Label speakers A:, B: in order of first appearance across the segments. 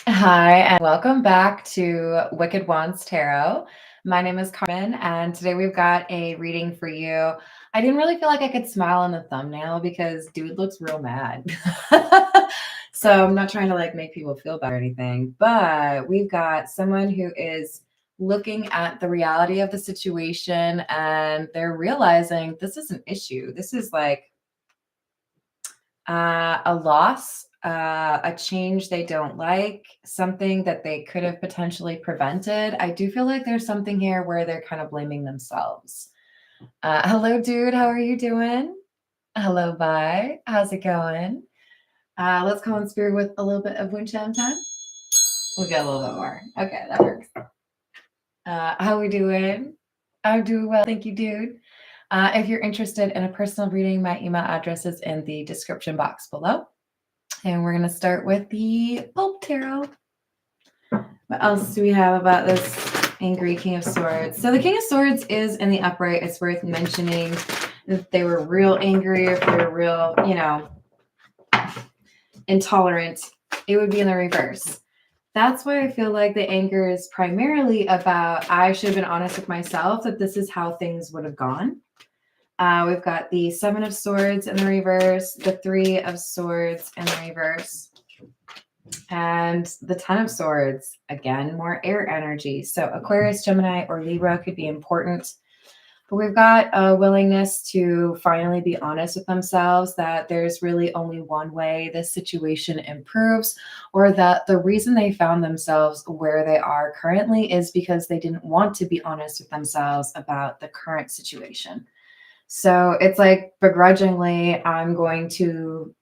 A: Hi, and welcome back to Wicked Wands Tarot. My name is Carmen, and today we've got a reading for you. I didn't really feel like I could smile in the thumbnail because dude looks real mad. So I'm not trying to like make people feel bad or anything, but we've got someone who is looking at the reality of the situation and they're realizing this is an issue. This is like a loss, a change they don't like, something that they could have potentially prevented. I do feel like there's something here where they're kind of blaming themselves. Hello, dude. How are you doing? Hello, bye. How's it going? Let's call in spirit with a little bit of wind chime time. We'll get a little bit more. Okay, that works. How we doing? I'm doing well. Thank you, dude. If you're interested in a personal reading, my email address is in the description box below. And we're going to start with the Pope Tarot. What else do we have about this angry King of Swords? So the King of Swords is in the upright. It's worth mentioning if they were real angry, if they were real, intolerant, it would be in the reverse. That's why I feel like the anger is primarily about I should have been honest with myself that this is how things would have gone. We've got the Seven of Swords in the reverse, the Three of Swords in the reverse, and the Ten of Swords. Again, more air energy. So Aquarius, Gemini, or Libra could be important. But we've got a willingness to finally be honest with themselves that there's really only one way this situation improves, or that the reason they found themselves where they are currently is because they didn't want to be honest with themselves about the current situation. So it's like begrudgingly, I'm going to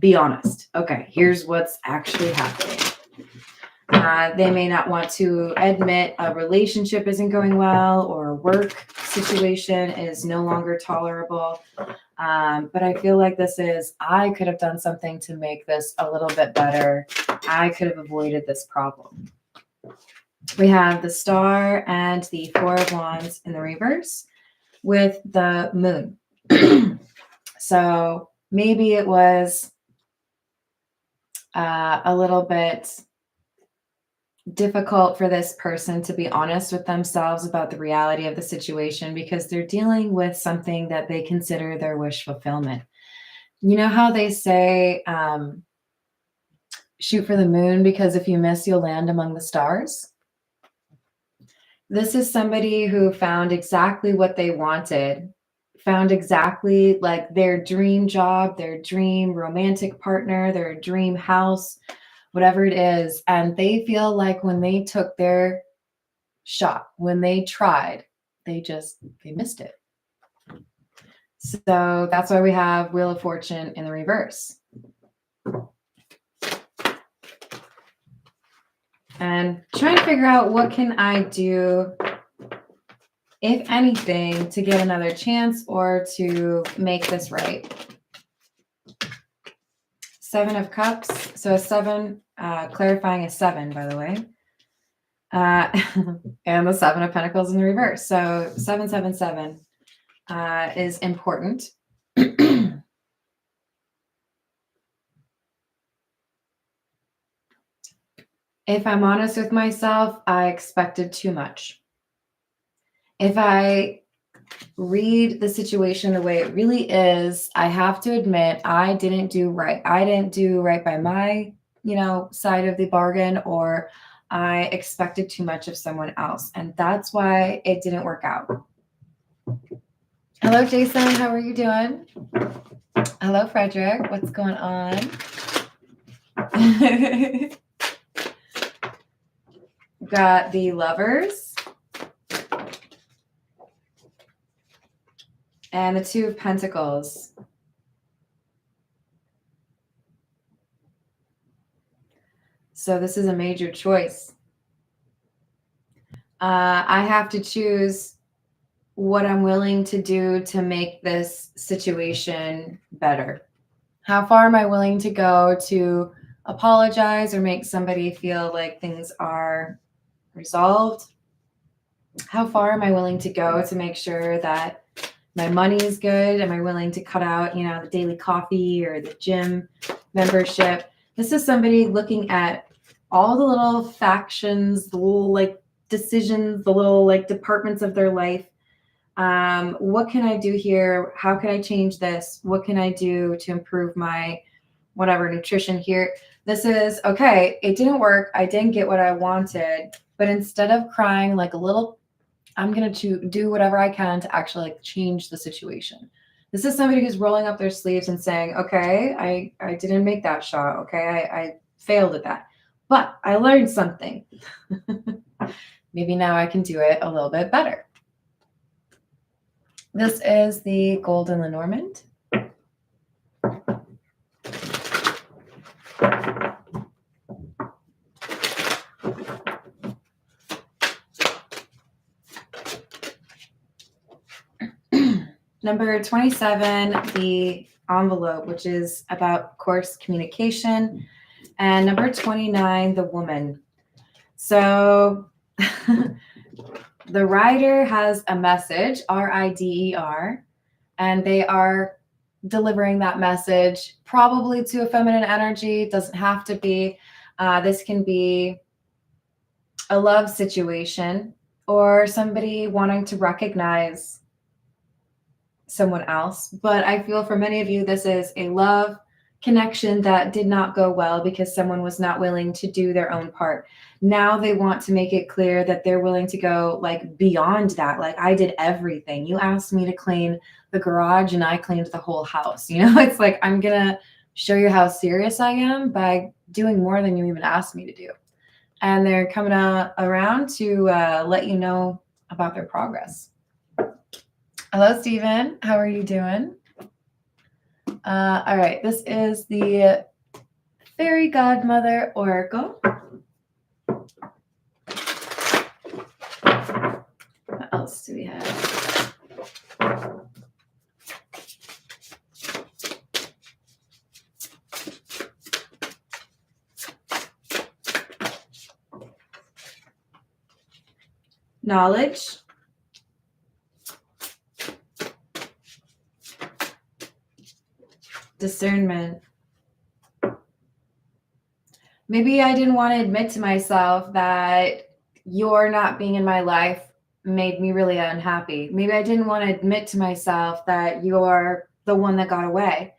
A: be honest. Okay, here's what's actually happening. They may not want to admit a relationship isn't going well or a work situation is no longer tolerable. But I feel like I could have done something to make this a little bit better. I could have avoided this problem. We have the Star and the Four of Wands in the reverse with the Moon. So maybe it was a little bit difficult for this person to be honest with themselves about the reality of the situation because they're dealing with something that they consider their wish fulfillment. You know how they say, shoot for the moon because if you miss, you'll land among the stars? This is somebody who found exactly what they wanted, found exactly like their dream job, their dream romantic partner, their dream house, whatever it is. And they feel like when they took their shot, when they tried, they missed it. So that's why we have Wheel of Fortune in the reverse. And trying to figure out what can I do, if anything, to get another chance or to make this right. Seven of Cups. So a seven, clarifying a seven, by the way. And the Seven of Pentacles in the reverse. So 777 is important. If I'm honest with myself, I expected too much. If I read the situation the way it really is, I have to admit I didn't do right. I didn't do right by my, side of the bargain, or I expected too much of someone else. And that's why it didn't work out. Hello, Jason. How are you doing? Hello, Frederick. What's going on? Got the Lovers and the Two of Pentacles. So this is a major choice. I have to choose what I'm willing to do to make this situation better. How far am I willing to go to apologize or make somebody feel like things are resolved? How far am I willing to go to make sure that my money is good? Am I willing to cut out, the daily coffee or the gym membership? This is somebody looking at all the little factions, the little like decisions, the little like departments of their life. What can I do here? How can I change this? What can I do to improve my whatever nutrition here? This is okay. It didn't work. I didn't get what I wanted. But instead of crying like a little, I'm going to do whatever I can to actually like change the situation. This is somebody who's rolling up their sleeves and saying, okay, I didn't make that shot. Okay. I failed at that, but I learned something. Maybe now I can do it a little bit better. This is the Golden Lenormand. Number 27, the envelope, which is about course communication. And number 29, the woman. So the rider has a message, R-I-D-E-R, and they are delivering that message probably to a feminine energy. It doesn't have to be. This can be a love situation or somebody wanting to recognize someone else. But I feel for many of you, this is a love connection that did not go well because someone was not willing to do their own part. Now they want to make it clear that they're willing to go like beyond that. Like, I did everything. You asked me to clean the garage and I cleaned the whole house. You know, it's like, I'm going to show you how serious I am by doing more than you even asked me to do. And they're coming around to let you know about their progress. Hello, Stephen. How are you doing? All right. This is the Fairy Godmother Oracle. What else do we have? Knowledge. Discernment. Maybe I didn't want to admit to myself that your not being in my life made me really unhappy. Maybe I didn't want to admit to myself that you're the one that got away.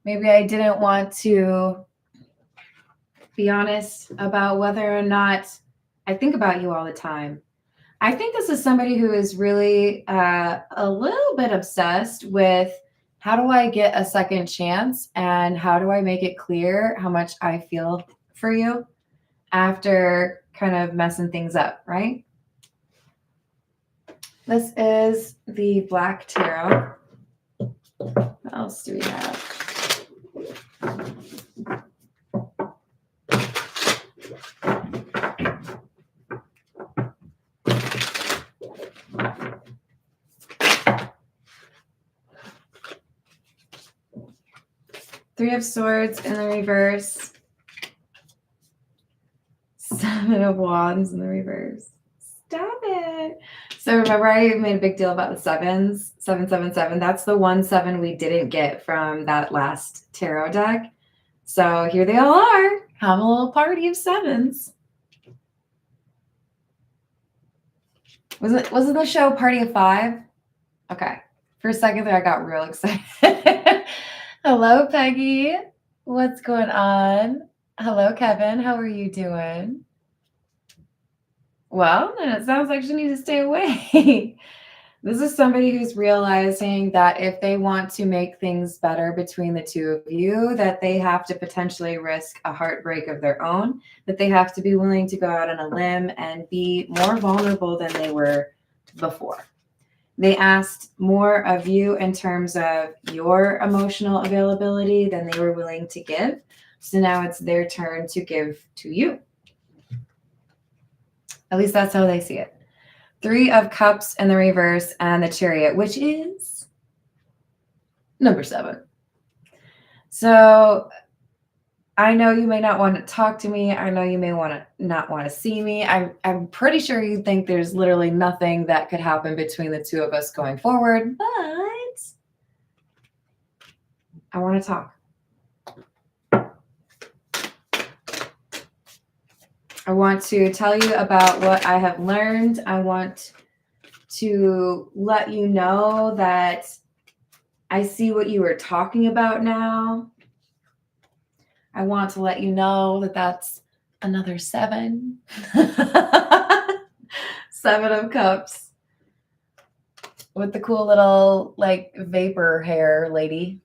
A: Maybe I didn't want to be honest about whether or not I think about you all the time. I think this is somebody who is really a little bit obsessed with how do I get a second chance and how do I make it clear how much I feel for you after kind of messing things up, right? This is the Black Tarot. What else do we have? Three of Swords in the reverse. Seven of Wands in the reverse. Stop it. So remember, I made a big deal about the sevens. 777. That's the 1 7 we didn't get from that last tarot deck. So here they all are. Have a little party of sevens. Wasn't the show Party of 5? Okay. For a second there, I got real excited. Hello, Peggy. What's going on? Hello, Kevin. How are you doing? Well, then it sounds like she needs to stay away. This is somebody who's realizing that if they want to make things better between the two of you, that they have to potentially risk a heartbreak of their own, that they have to be willing to go out on a limb and be more vulnerable than they were before. They asked more of you in terms of your emotional availability than they were willing to give. So now it's their turn to give to you. At least that's how they see it. 3 of Cups in the reverse and the Chariot, which is number 7. So I know you may not want to talk to me. I know you may not want to see me. I'm pretty sure you think there's literally nothing that could happen between the two of us going forward, but I want to talk. I want to tell you about what I have learned. I want to let you know that I see what you are talking about now. I want to let you know that that's another 7. 7 of Cups with the cool little like vapor hair lady.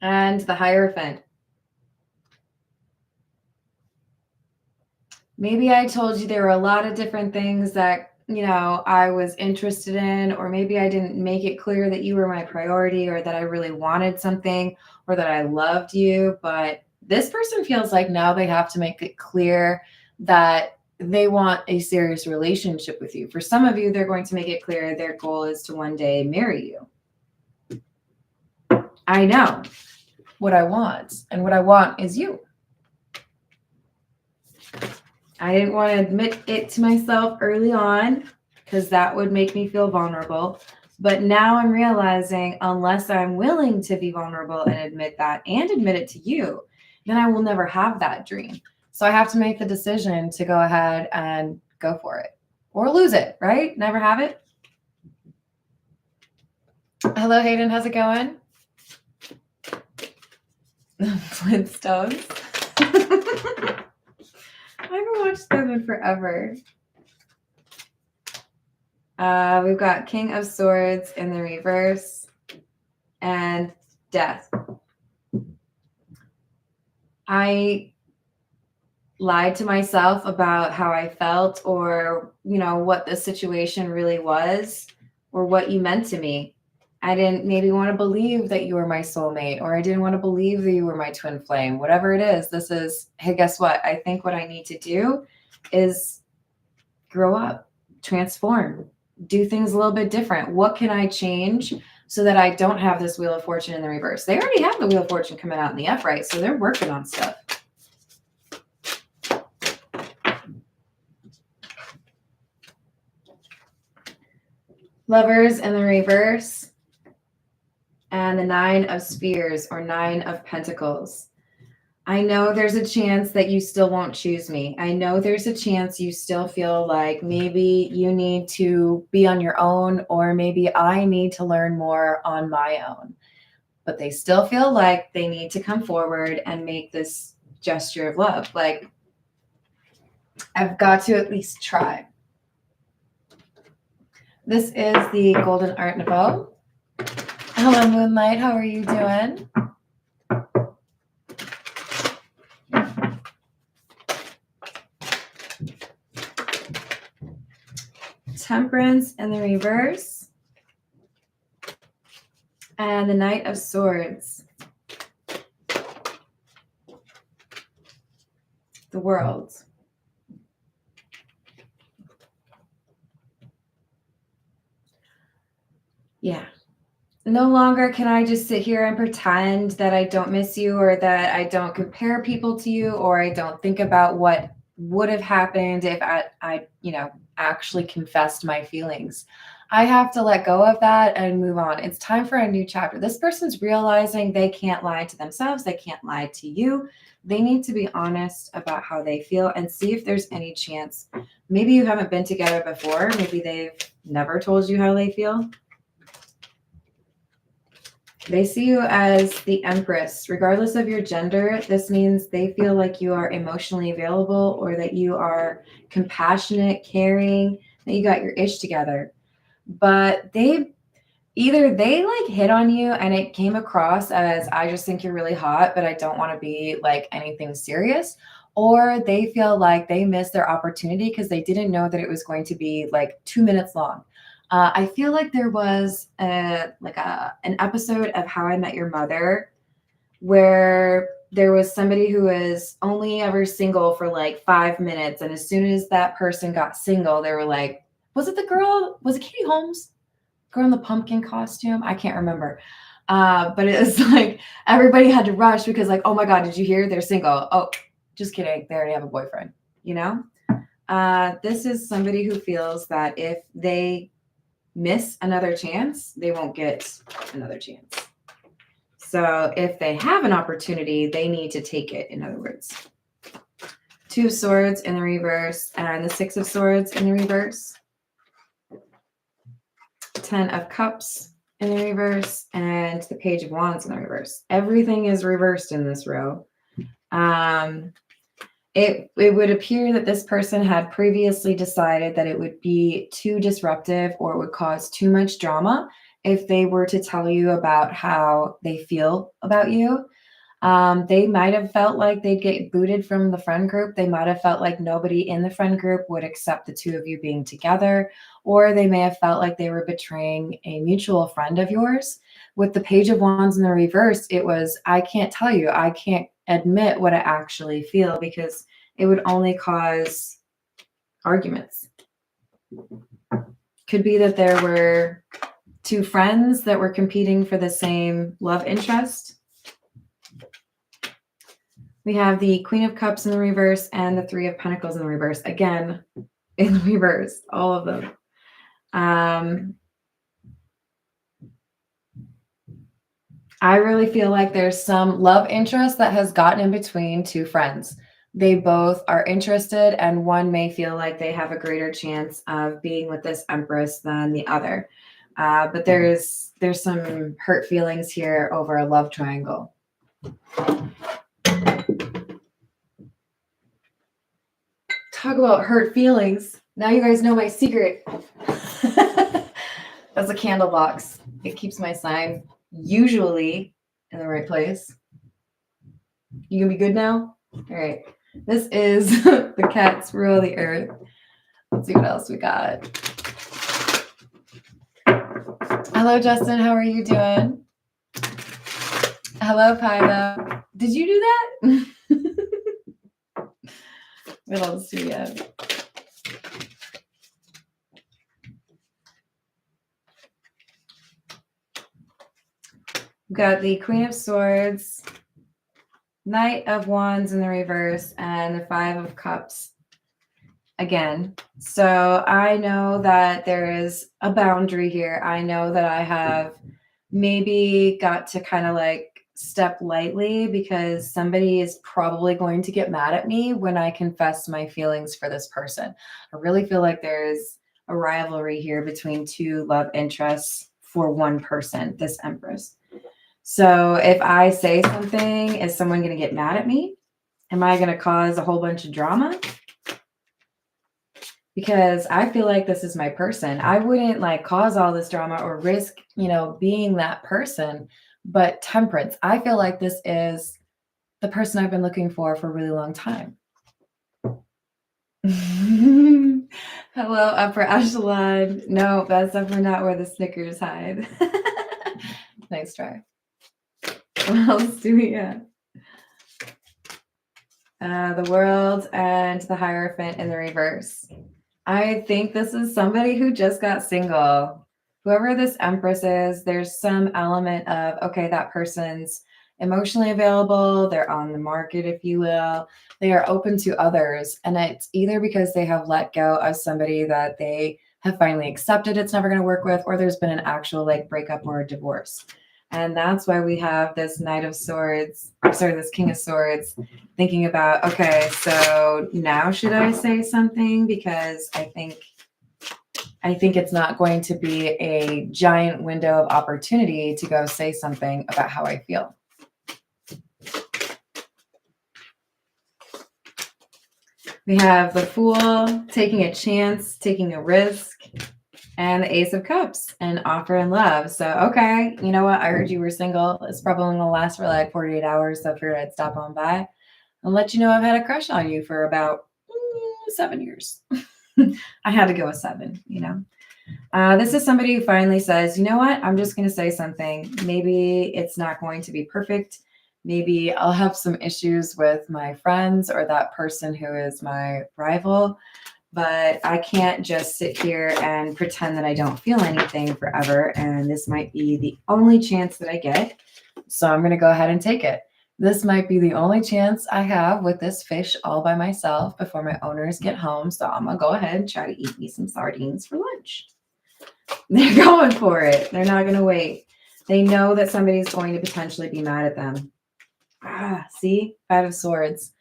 A: And the Hierophant. Maybe I told you there were a lot of different things that, you know, I was interested in, or maybe I didn't make it clear that you were my priority or that I really wanted something or that I loved you. But this person feels like now they have to make it clear that they want a serious relationship with you. For some of you, they're going to make it clear their goal is to one day marry you. I know what I want, and what I want is you. I didn't want to admit it to myself early on because that would make me feel vulnerable. But now I'm realizing unless I'm willing to be vulnerable and admit that and admit it to you, then I will never have that dream. So I have to make the decision to go ahead and go for it or lose it, right? Never have it. Hello, Hayden. How's it going? Flintstones. I haven't watched them in forever. We've got King of Swords in the reverse and Death. I lied to myself about how I felt or, you know, what the situation really was or what you meant to me. I didn't maybe want to believe that you were my soulmate, or I didn't want to believe that you were my twin flame. Whatever it is, this is, hey, guess what? I think what I need to do is grow up, transform, do things a little bit different. What can I change so that I don't have this Wheel of Fortune in the reverse? They already have the Wheel of Fortune coming out in the upright, so they're working on stuff. Lovers in the reverse. And the 9 of Spears or 9 of Pentacles. I know there's a chance that you still won't choose me. I know there's a chance you still feel like maybe you need to be on your own, or maybe I need to learn more on my own. But they still feel like they need to come forward and make this gesture of love. Like, I've got to at least try. This is the Golden Art Nouveau. Hello, Moonlight. How are you doing? Temperance in the reverse. And the Knight of Swords. The World. Yeah. No longer can I just sit here and pretend that I don't miss you, or that I don't compare people to you, or I don't think about what would have happened if I actually confessed my feelings. I have to let go of that and move on. It's time for a new chapter. This person's realizing they can't lie to themselves. They can't lie to you. They need to be honest about how they feel and see if there's any chance. Maybe you haven't been together before. Maybe they've never told you how they feel. They see you as the Empress. Regardless of your gender, this means they feel like you are emotionally available, or that you are compassionate, caring, that you got your ish together. But they like hit on you and it came across as, I just think you're really hot, but I don't want to be like anything serious. Or they feel like they missed their opportunity because they didn't know that it was going to be like 2 minutes long. I feel like there was an episode of How I Met Your Mother where there was somebody who was only ever single for like 5 minutes. And as soon as that person got single, they were like, was it the girl? Was it Katie Holmes? Girl in the pumpkin costume? I can't remember. But it was like everybody had to rush because like, oh my God, did you hear? They're single. Oh, just kidding. They already have a boyfriend, you know? This is somebody who feels that if they miss another chance, they won't get another chance. So if they have an opportunity, they need to take it, in other words. Two of Swords in the reverse and the Six of Swords in the reverse. 10 of Cups in the reverse and the Page of Wands in the reverse. Everything is reversed in this row. It would appear that this person had previously decided that it would be too disruptive or it would cause too much drama if they were to tell you about how they feel about you. They might have felt like they'd get booted from the friend group. They might have felt like nobody in the friend group would accept the two of you being together, or they may have felt like they were betraying a mutual friend of yours. With the Page of Wands in the reverse, it was, I can't tell you, I can't admit what I actually feel because it would only cause arguments. Could be that there were two friends that were competing for the same love interest. We have the Queen of Cups in the reverse and the Three of Pentacles in the reverse. Again, in reverse, all of them. I really feel like there's some love interest that has gotten in between two friends. They both are interested, and one may feel like they have a greater chance of being with this Empress than the other. But there's some hurt feelings here over a love triangle. Talk about hurt feelings. Now you guys know my secret. That's a candle box. It keeps my sign usually in the right place. You gonna be good now? All right. This is the Cats Rule the Earth. Let's see what else we got. Hello, Justin. How are you doing? Hello, Pyro. Did you do that? What else do we have? We've got the Queen of Swords, Knight of Wands in the reverse, and the Five of Cups again. So I know that there is a boundary here. I know that I have maybe got to kind of like step lightly because somebody is probably going to get mad at me when I confess my feelings for this person. I really feel like there's a rivalry here between two love interests for one person, this Empress. So if I say something, is someone going to get mad at me? Am I going to cause a whole bunch of drama? Because I feel like this is my person. I wouldn't like cause all this drama or risk, being that person. But Temperance, I feel like this is the person I've been looking for a really long time. Hello, upper echelon. No, that's definitely not where the Snickers hide. Nice try. What else do we have? The World and the Hierophant in the reverse. I think this is somebody who just got single. Whoever this Empress is, there's some element of, okay, that person's emotionally available. They're on the market, if you will. They are open to others. And it's either because they have let go of somebody that they have finally accepted it's never going to work with, or there's been an actual like breakup or a divorce. And that's why we have this Knight of Swords, this King of Swords, thinking about, okay, so now should I say something? Because I think it's not going to be a giant window of opportunity to go say something about how I feel. We have the Fool, taking a chance, taking a risk, and the Ace of Cups, and offer and love. So, okay, you know what? I heard you were single. It's probably going to last for like 48 hours, so I figured I'd stop on by and let you know I've had a crush on you for about 7 years. I had to go with 7, This is somebody who finally says, you know what? I'm just going to say something. Maybe it's not going to be perfect. Maybe I'll have some issues with my friends or that person who is my rival. But I can't just sit here and pretend that I don't feel anything forever. And this might be the only chance that I get. So I'm going to go ahead and take it. This might be the only chance I have with this fish all by myself before my owners get home. So I'm going to go ahead and try to eat me some sardines for lunch. They're going for it. They're not going to wait. They know that somebody's going to potentially be mad at them. See? 5 of Swords.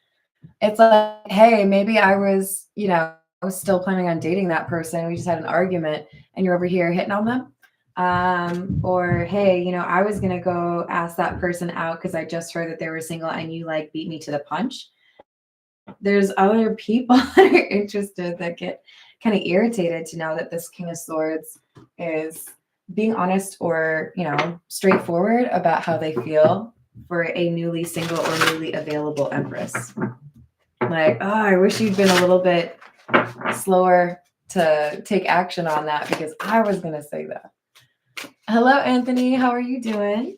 A: It's like, hey, maybe I was, I was still planning on dating that person. We just had an argument and you're over here hitting on them. Or hey, I was gonna go ask that person out because I just heard that they were single and you like beat me to the punch. There's other people that are interested that get kind of irritated to know that this King of Swords is being honest or, straightforward about how they feel for a newly single or newly available Empress. Like, oh, I wish you'd been a little bit slower to take action on that because I was going to say that. Hello, Anthony. How are you doing?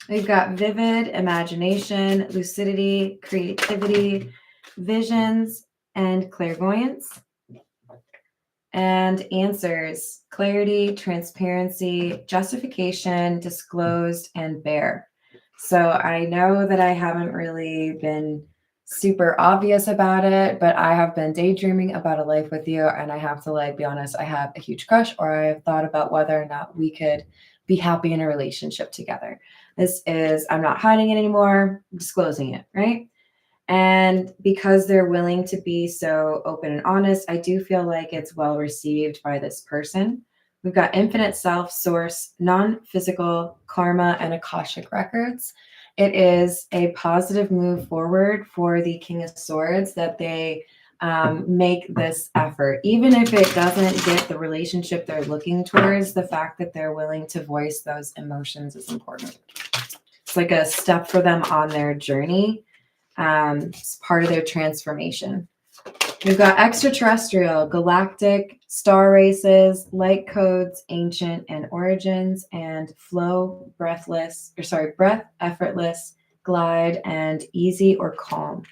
A: We've got vivid imagination, lucidity, creativity, visions, and clairvoyance. And answers, clarity, transparency, justification, disclosed, and bear. So I know that I haven't really been super obvious about it, but I have been daydreaming about a life with you. And I have to be honest, I have a huge crush, or I have thought about whether or not we could be happy in a relationship together. I'm not hiding it anymore, I'm disclosing it, right? And because they're willing to be so open and honest, I do feel like it's well received by this person. We've got infinite self, source, non-physical, karma, and Akashic records. It is a positive move forward for the King of Swords that they make this effort. Even if it doesn't get the relationship they're looking towards, the fact that they're willing to voice those emotions is important. It's like a step for them on their journey. It's part of their transformation. We've got extraterrestrial, galactic, star races, light codes, ancient, and origins, and breath, effortless, glide, and easy or calm.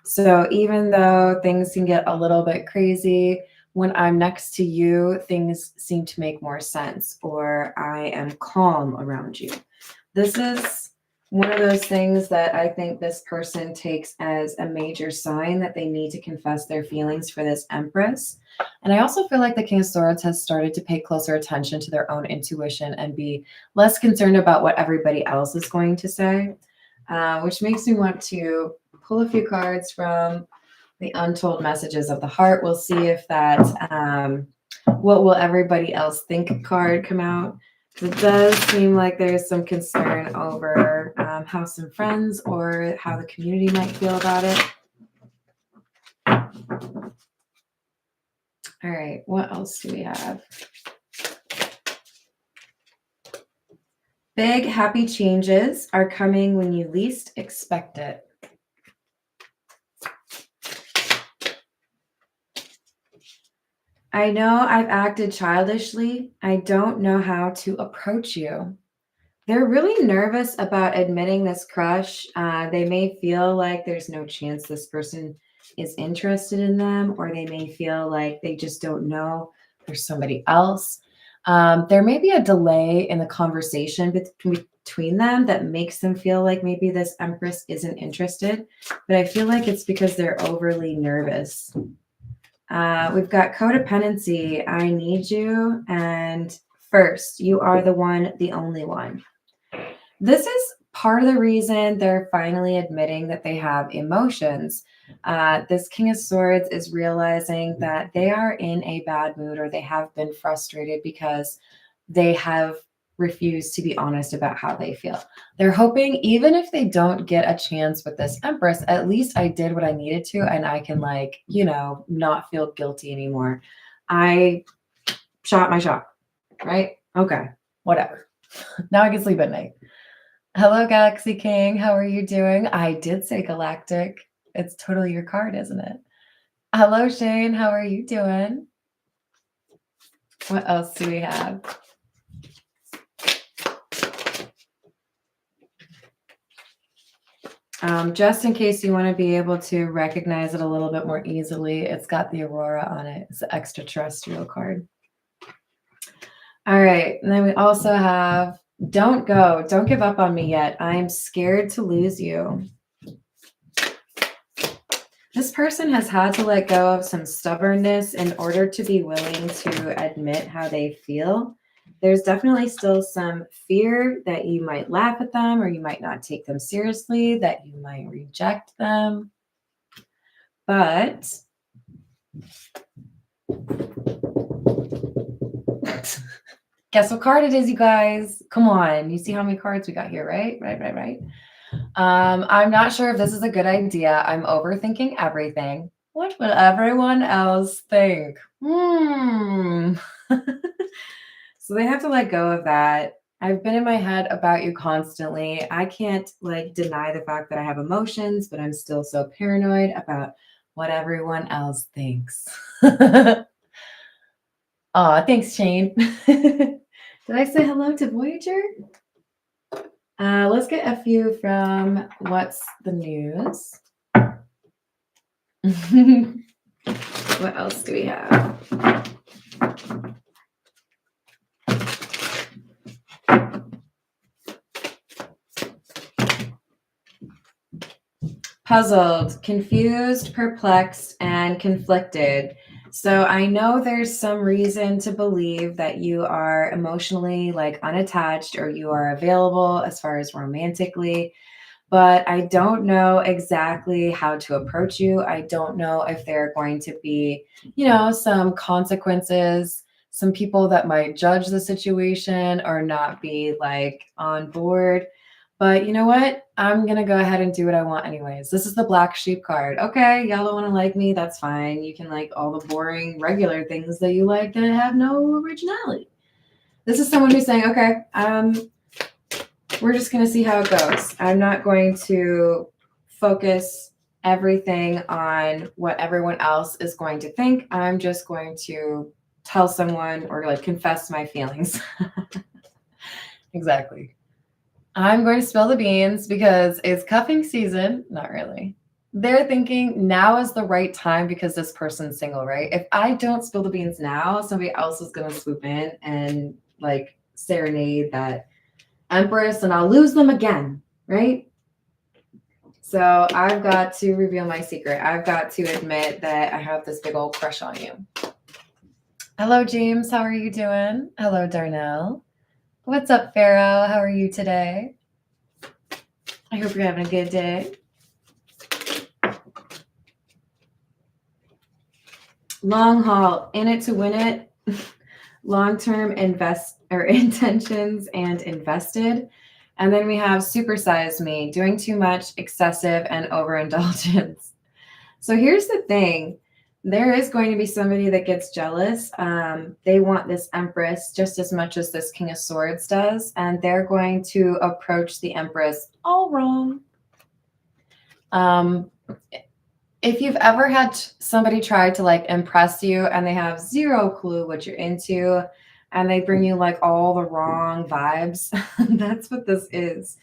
A: So even though things can get a little bit crazy, when I'm next to you, things seem to make more sense, or I am calm around you. This is one of those things that I think this person takes as a major sign that they need to confess their feelings for this Empress. And I also feel like the King of Swords has started to pay closer attention to their own intuition and be less concerned about what everybody else is going to say, which makes me want to pull a few cards from the Untold Messages of the Heart. We'll see if that what will everybody else think card come out. It does seem like there's some concern over how some friends or how the community might feel about it. All right, what else do we have? Big happy changes are coming when you least expect it. I know I've acted childishly. I don't know how to approach you. They're really nervous about admitting this crush. They may feel like there's no chance this person is interested in them, or they may feel like they just don't know there's somebody else. There may be a delay in the conversation between them that makes them feel like maybe this Empress isn't interested, but I feel like it's because they're overly nervous. We've got codependency. I need you. And first, you are the one, the only one. This is part of the reason they're finally admitting that they have emotions. This King of Swords is realizing that they are in a bad mood, or they have been frustrated because they have refused to be honest about how they feel. They're hoping, even if they don't get a chance with this Empress, at least I did what I needed to, and I can not feel guilty anymore. I shot my shot, right? Okay, whatever. Now I can sleep at night. Hello, Galaxy King. How are you doing? I did say galactic. It's totally your card, isn't it? Hello, Shane. How are you doing? What else do we have? Just in case you want to be able to recognize it a little bit more easily, it's got the Aurora on it. It's the extraterrestrial card. All right. And then we also have Don't Go. Don't give up on me yet. I'm scared to lose you. This person has had to let go of some stubbornness in order to be willing to admit how they feel. There's definitely still some fear that you might laugh at them or you might not take them seriously, that you might reject them. But guess what card it is, you guys? Come on. You see how many cards we got here, right? Right. I'm not sure if this is a good idea. I'm overthinking everything. What will everyone else think? So they have to let go of that. I've been in my head about you constantly. I can't like deny the fact that I have emotions, but I'm still so paranoid about what everyone else thinks. Aw, thanks, Shane. Did I say hello to Voyager? Let's get a few from What's the News. What else do we have? Puzzled, confused, perplexed, and conflicted. So I know there's some reason to believe that you are emotionally like unattached or you are available as far as romantically, but I don't know exactly how to approach you. I don't know if there are going to be, some consequences, some people that might judge the situation or not be like on board. But you know what? I'm going to go ahead and do what I want anyways. This is the black sheep card. Okay, y'all don't want to like me. That's fine. You can like all the boring, regular things that you like that have no originality. This is someone who's saying, okay, we're just going to see how it goes. I'm not going to focus everything on what everyone else is going to think. I'm just going to tell someone or like confess my feelings. Exactly. I'm going to spill the beans because it's cuffing season. Not really. They're thinking now is the right time because this person's single, right? If I don't spill the beans now, somebody else is going to swoop in and like serenade that Empress and I'll lose them again, right? So I've got to reveal my secret. I've got to admit that I have this big old crush on you. Hello, James. How are you doing? Hello, Darnell. What's up, Pharaoh? How are you today? I hope you're having a good day. Long haul, in it to win it. Long-term intentions and invested. And then we have supersize me, doing too much, excessive, and overindulgence. So here's the thing. There is going to be somebody that gets jealous. They want this Empress just as much as this King of Swords does, and they're going to approach the Empress all wrong. If you've ever had somebody try to like impress you and they have zero clue what you're into and they bring you like all the wrong vibes, that's what this is.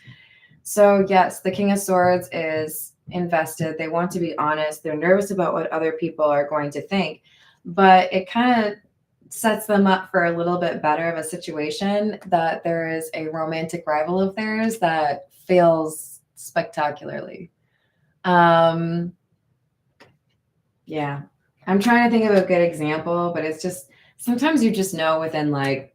A: So yes, the King of Swords is invested. They want to be honest. They're nervous about what other people are going to think, but it kind of sets them up for a little bit better of a situation that there is a romantic rival of theirs that fails spectacularly. Yeah, I'm trying to think of a good example, but it's just sometimes you just know within like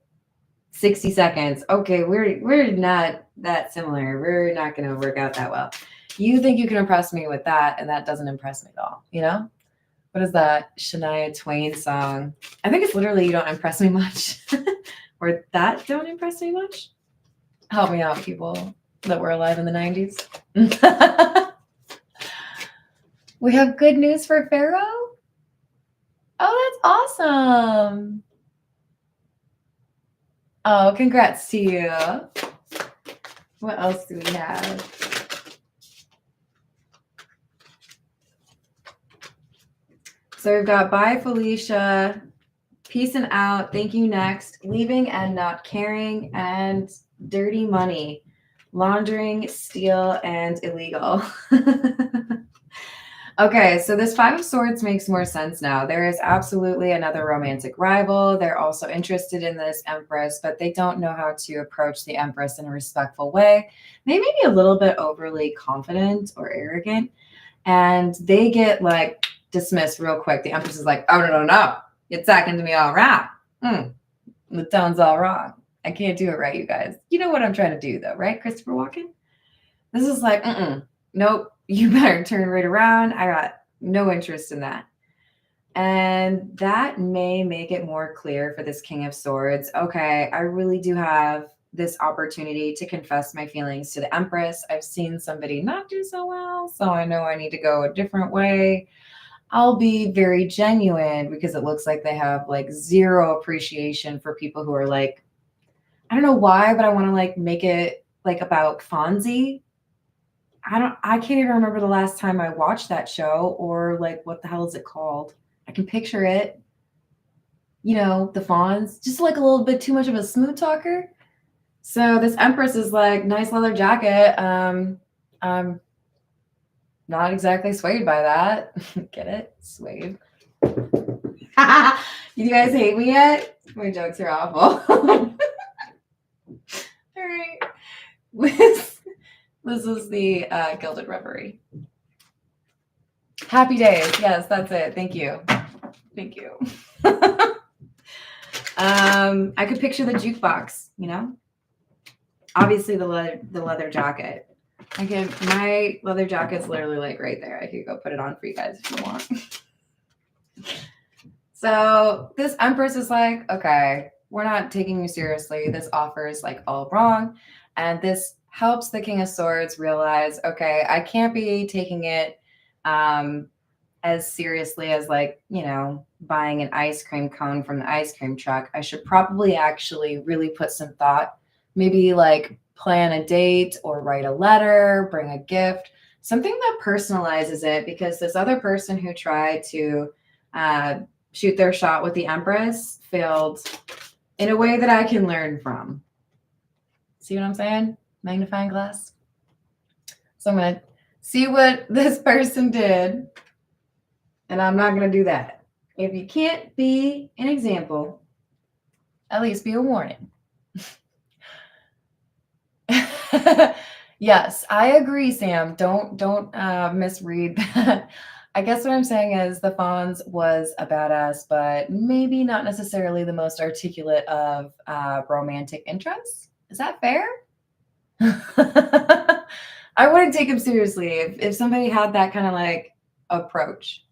A: 60 seconds, okay, we're not that similar. We're not going to work out that well. You think you can impress me with that, and that doesn't impress me at all, you know? What is that Shania Twain song? I think it's literally You Don't Impress Me Much. Or That Don't Impress Me Much. Help me out, people that were alive in the 90s. We have good news for Pharaoh? Oh, that's awesome. Oh, congrats to you. What else do we have? So we've got bye, Felicia, peace and out, thank you next, leaving and not caring, and dirty money, laundering, steal, and illegal. Okay, so this Five of Swords makes more sense now. There is absolutely another romantic rival. They're also interested in this Empress, but they don't know how to approach the Empress in a respectful way. They may be a little bit overly confident or arrogant, and they get like dismissed real quick. The Empress is like, oh, no. You're talking to me all right. The tone's all wrong. I can't do it right, you guys. You know what I'm trying to do though, right? Christopher Walken? This is like, nope, you better turn right around. I got no interest in that. And that may make it more clear for this King of Swords. Okay, I really do have this opportunity to confess my feelings to the Empress. I've seen somebody not do so well, so I know I need to go a different way. I'll be very genuine because it looks like they have like zero appreciation for people who are like, I don't know why, but I want to like make it like about Fonzie. I can't even remember the last time I watched that show or like what the hell is it called? I can picture it. You know, the Fonz, just like a little bit too much of a smooth talker. So this Empress is like, nice leather jacket. I'm not exactly swayed by that. Get it? Swayed. You guys hate me yet? My jokes are awful. All right. This is the Gilded Reverie. Happy days. Yes, that's it. Thank you. Thank you. I could picture the jukebox, you know? Obviously the leather jacket. My leather jacket's literally like right there. I could go put it on for you guys if you want. So this Empress is like, okay, we're not taking you seriously. This offer is like all wrong. And this helps the King of Swords realize, okay, I can't be taking it as seriously as like, you know, buying an ice cream cone from the ice cream truck. I should probably actually really put some thought, maybe like plan a date or write a letter, bring a gift, something that personalizes it, because this other person who tried to shoot their shot with the Empress failed in a way that I can learn from. See what I'm saying? Magnifying glass. So I'm going to see what this person did, and I'm not going to do that. If you can't be an example, at least be a warning. Yes, I agree, Sam. Don't misread that. I guess what I'm saying is the Fonz was a badass, but maybe not necessarily the most articulate of romantic interests. Is that fair? I wouldn't take him seriously if somebody had that kind of like approach.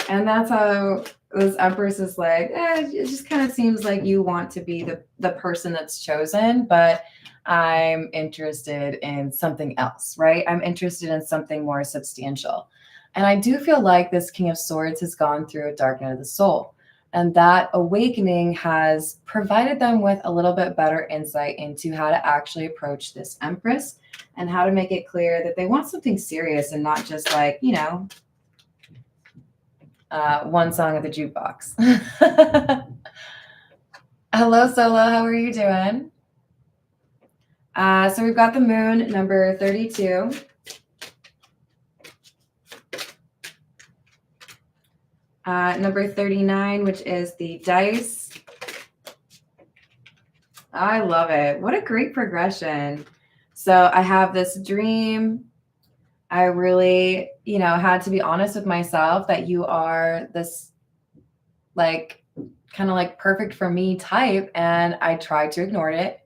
A: And that's how this Empress is like, it just kind of seems like you want to be the person that's chosen, but I'm interested in something else, right? I'm interested in something more substantial. And I do feel like this King of Swords has gone through a dark night of the soul. And that awakening has provided them with a little bit better insight into how to actually approach this Empress and how to make it clear that they want something serious and not just like, you know, one song at the jukebox. Hello, Solo. How are you doing? So we've got the moon, number 32. Number 39, which is the dice. I love it. What a great progression. So I have this dream. I really, you know, had to be honest with myself that you are this like kind of like perfect for me type. And I tried to ignore it,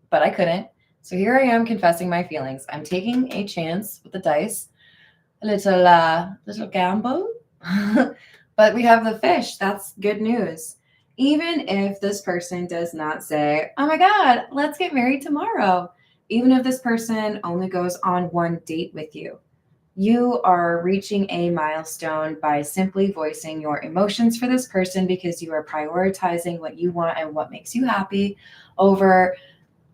A: but I couldn't. So here I am confessing my feelings. I'm taking a chance with the dice, a little gamble. But we have the fish. That's good news. Even if this person does not say, oh my God, let's get married tomorrow. Even if this person only goes on one date with you, you are reaching a milestone by simply voicing your emotions for this person because you are prioritizing what you want and what makes you happy over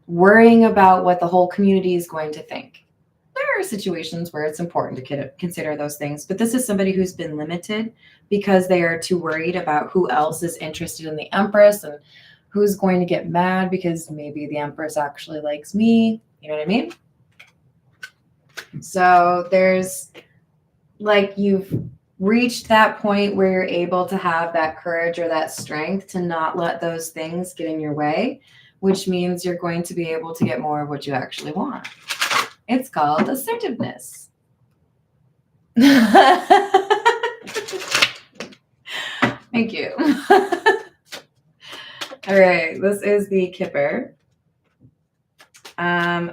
A: worrying about what the whole community is going to think. There are situations where it's important to consider those things, but this is somebody who's been limited because they are too worried about who else is interested in the Empress and who's going to get mad because maybe the Empress actually likes me. You know what I mean? So there's like you've reached that point where you're able to have that courage or that strength to not let those things get in your way, which means you're going to be able to get more of what you actually want. It's called assertiveness. Thank you. All right, this is the Kipper.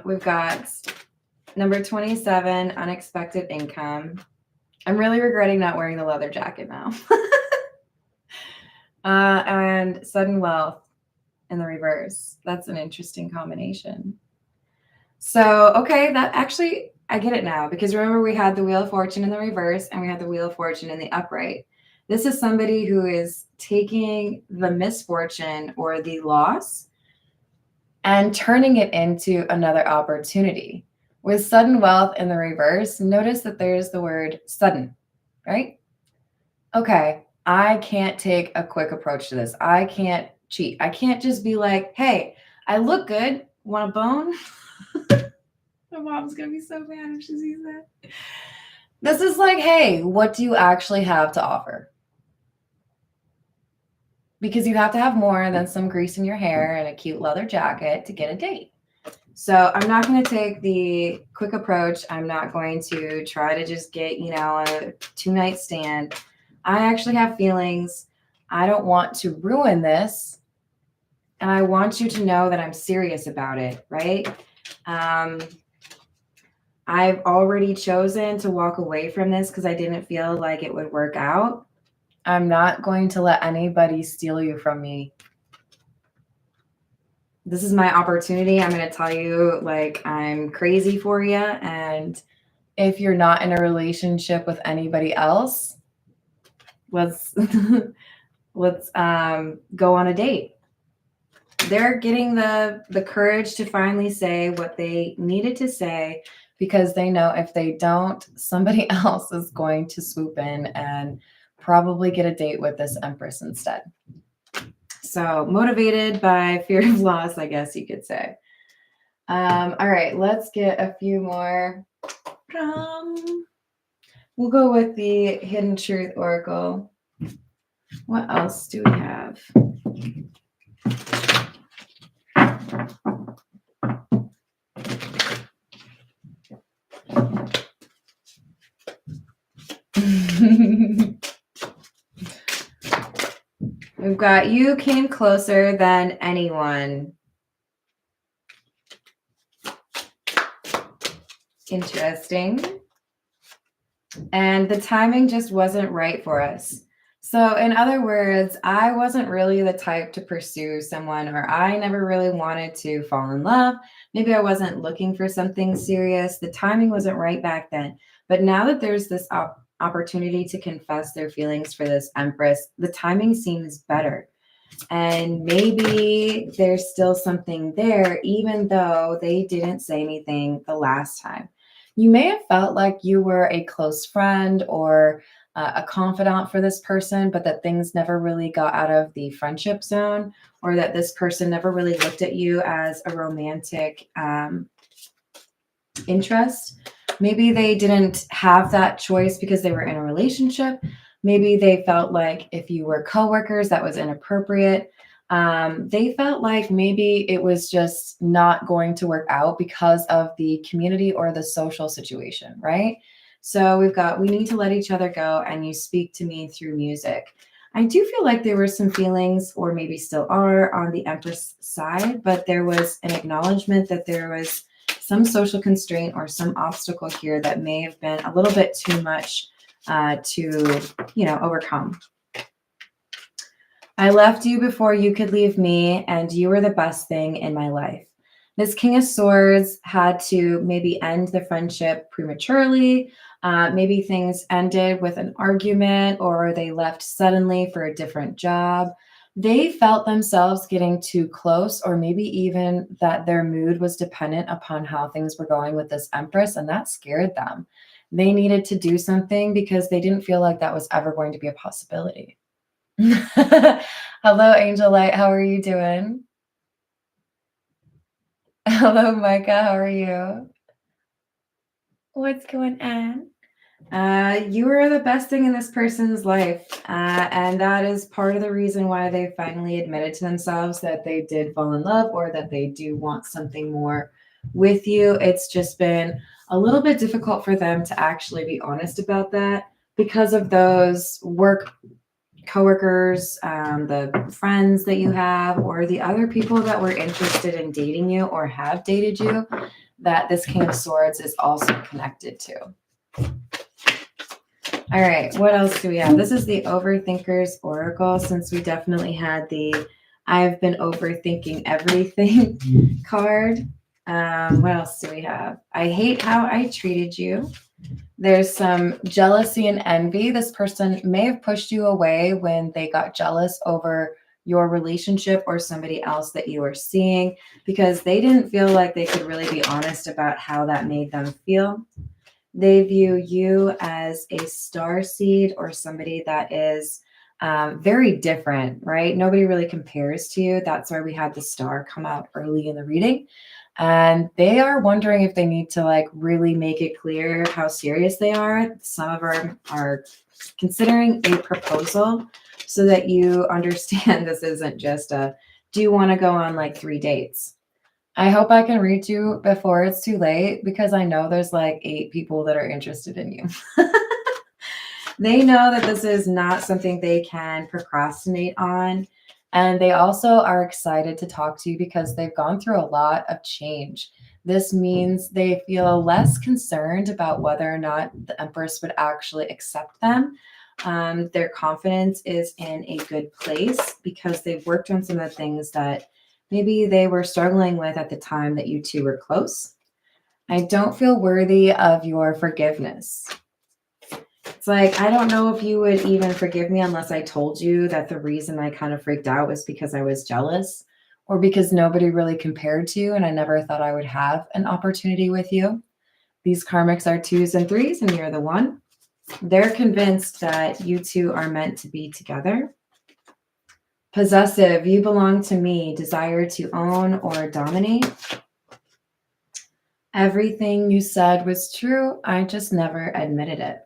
A: We've got number 27, unexpected income. I'm really regretting not wearing the leather jacket now. And sudden wealth in the reverse. That's an interesting combination. So, okay, that actually, I get it now, because remember we had the Wheel of Fortune in the reverse and we had the Wheel of Fortune in the upright. This is somebody who is taking the misfortune or the loss and turning it into another opportunity. With sudden wealth in the reverse, notice that there's the word sudden, right? Okay, I can't take a quick approach to this. I can't cheat. I can't just be like, hey, I look good. Want a bone? My mom's going to be so mad if she sees that. This is like, hey, what do you actually have to offer? Because you have to have more than some grease in your hair and a cute leather jacket to get a date. So I'm not going to take the quick approach. I'm not going to try to just get, a 2-night stand. I actually have feelings. I don't want to ruin this. And I want you to know that I'm serious about it, right? I've already chosen to walk away from this because I didn't feel like it would work out. I'm not going to let anybody steal you from me. This is my opportunity. I'm going to tell you, like, I'm crazy for you. And if you're not in a relationship with anybody else, let's go on a date. They're getting the courage to finally say what they needed to say, because they know if they don't, somebody else is going to swoop in and probably get a date with this Empress instead. So motivated by fear of loss, I guess you could say. All right, let's get a few more. We'll go with the Hidden Truth Oracle. What else do we have? We've got you came closer than anyone. Interesting. And the timing just wasn't right for us. So in other words, I wasn't really the type to pursue someone, or I never really wanted to fall in love. Maybe I wasn't looking for something serious. The timing wasn't right back then. But now that there's this opportunity to confess their feelings for this Empress, the timing seems better. And maybe there's still something there, even though they didn't say anything the last time. You may have felt like you were a close friend or a confidant for this person, but that things never really got out of the friendship zone, or that this person never really looked at you as a romantic interest. Maybe they didn't have that choice because they were in a relationship. Maybe they felt like if you were coworkers, that was inappropriate. They felt like maybe it was just not going to work out because of the community or the social situation, right? So we've got, we need to let each other go, and you speak to me through music. I do feel like there were some feelings, or maybe still are, on the Empress side, but there was an acknowledgement that there was some social constraint or some obstacle here that may have been a little bit too much to, overcome. I left you before you could leave me, and you were the best thing in my life. This King of Swords had to maybe end the friendship prematurely. Maybe things ended with an argument, or they left suddenly for a different job. They felt themselves getting too close, or maybe even that their mood was dependent upon how things were going with this Empress, and that scared them. They needed to do something because they didn't feel like that was ever going to be a possibility. Hello, Angel Light. How are you doing? Hello, Micah. How are you? What's going on? You are the best thing in this person's life. And that is part of the reason why they finally admitted to themselves that they did fall in love, or that they do want something more with you. It's just been a little bit difficult for them to actually be honest about that because of those work coworkers, the friends that you have, or the other people that were interested in dating you or have dated you, that this King of Swords is also connected to. All right, what else do we have? This is the Overthinker's Oracle, since we definitely had the I've been overthinking everything card. What else do we have? I hate how I treated you. There's some jealousy and envy. This person may have pushed you away when they got jealous over your relationship or somebody else that you were seeing, because they didn't feel like they could really be honest about how that made them feel. They view you as a star seed or somebody that is very different, right? Nobody really compares to you. That's why we had the star come out early in the reading. And they are wondering if they need to like really make it clear how serious they are. Some of them are considering a proposal so that you understand this isn't just a, do you want to go on like 3 dates? I hope I can reach you before it's too late, because I know there's like 8 people that are interested in you. They know that this is not something they can procrastinate on. And they also are excited to talk to you because they've gone through a lot of change. This means they feel less concerned about whether or not the Empress would actually accept them. Their confidence is in a good place because they've worked on some of the things that maybe they were struggling with at the time that you two were close. I don't feel worthy of your forgiveness. It's like, I don't know if you would even forgive me unless I told you that the reason I kind of freaked out was because I was jealous, or because nobody really compared to you and I never thought I would have an opportunity with you. These karmics are 2s and 3s and you're the one. They're convinced that you two are meant to be together. Possessive, you belong to me, desire to own or dominate. Everything you said was true. I just never admitted it.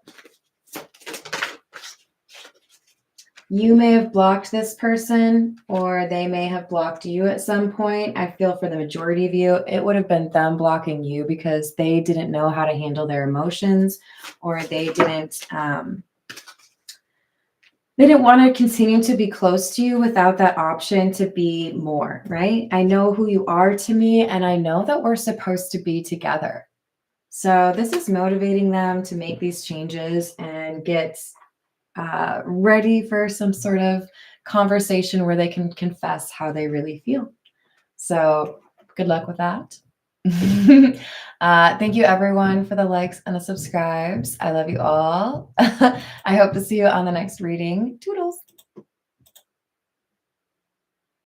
A: You may have blocked this person, or they may have blocked you at some point. I feel for the majority of you, it would have been them blocking you because they didn't know how to handle their emotions, or they didn't want to continue to be close to you without that option to be more, right? I know who you are to me, and I know that we're supposed to be together. So this is motivating them to make these changes and get ready for some sort of conversation where they can confess how they really feel. So good luck with that. Thank you everyone for the likes and the subscribes. I love you all. I hope to see you on the next reading. Toodles.